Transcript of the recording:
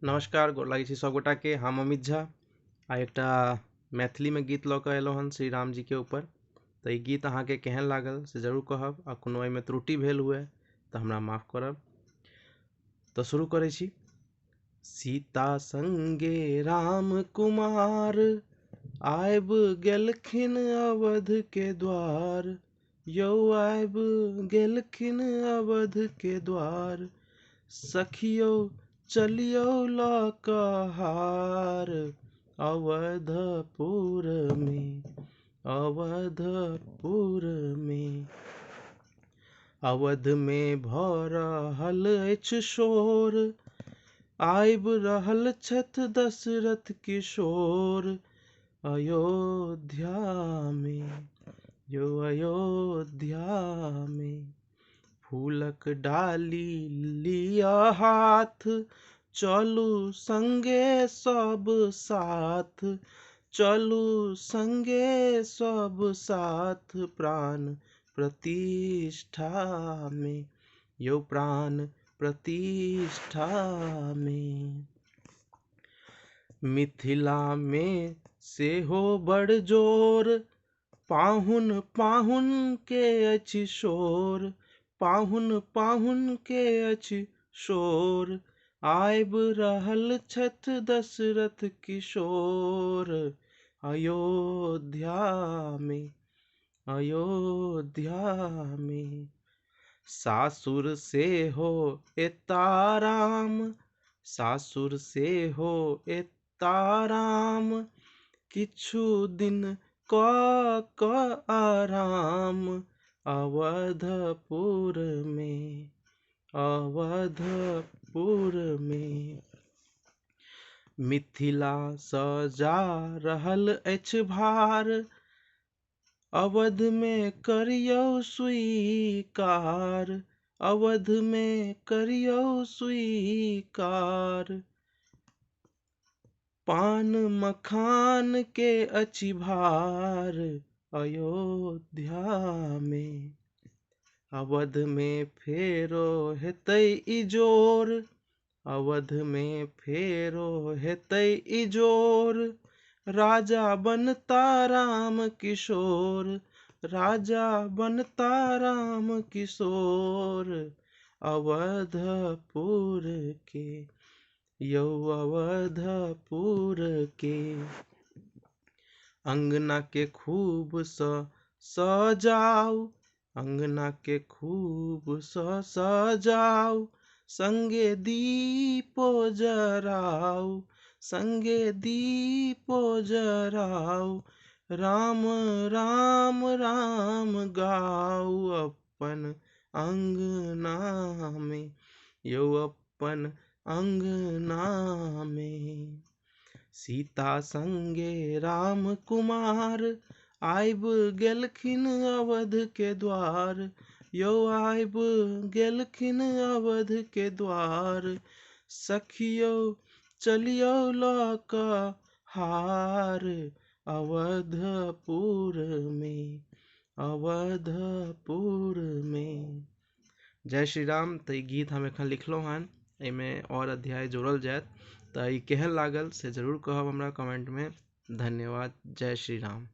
नमस्कार, गोर लागै छी सब गोटा के। हम अमित झा आ एकटा मैथिली में गीत लऽ कऽ एलहुँ हन श्री राम जी के ऊपर। तऽ ई गीत अहाँके केहन लागल से जरूर कहब, आ कोनो एहिमे त्रुटि भेल हुए तऽ हमरा माफ करब। तऽ शुरू करै छी। सीता संगे राम कुमार आबि गेलखिन अवध के द्वार, यौ आबि गेलखिन अवध के द्वार। सखियौ चलियौ लऽ कऽ हार, अवधपुर में, अवधपुर में। अवध में भऽ रहल अछि शोर, आबि रहल छथि दशरथ किशोर। अयोध्या में, यौ अयोध्या में। फूलक डाली लिअ हाथ, चलू संगे सब साथ, चलू संगे सब साथ। प्राण प्रतिष्ठा में, यौ प्राण प्रतिष्ठा में। मिथिला में सेहो बड़ जोर, पाहुन पाहुन के अछि शोर, पाहुन पाहुन के अछि शोर। आबि रहल छथि दशरथ किशोर। अयोध्या में, अयोध्या में। सासुर सेहो एता राम, सासुर सेहो एता राम। किछु दिन कऽ कऽ आराम, अवधपुर में, अवधपुर में। मिथिला सजा रहल अछि भार, अवध में करियौ स्वीकार, अवध में करियौ स्वीकार। पान मखान के अछि भार, अयोध्या में। अवध में फेरो हेतै इजोर, अवध में फेरो हेतै इजोर। राजा बनता राम किशोर, राजा बनता राम किशोर। अवधपुर के, यौ अवधपुर के। अंगना के खूब सजाऊ, अंगना के खूब सजाऊ। संगे दीपो जराऊ, संगे दीपो जराऊ। राम राम राम गाऊ, अपन अंगना में, यौ अपन अंगना में। सीता संगे राम कुमार आबि गेलखिन अवध के द्वार, यौ आबि गेलखिन अवध के द्वार। सखियौ चलियौ लऽ कऽ हार, अवधपुर में, अवधपुर में। जय श्री राम। तऽ ई गीत हम एखन लिखलहुँ हन, एहिमे और अध्याय जोड़ल जायत। तऽ ई केहन लागल से जरूर कहब हमरा कमेंट में। धन्यवाद। जय श्री राम।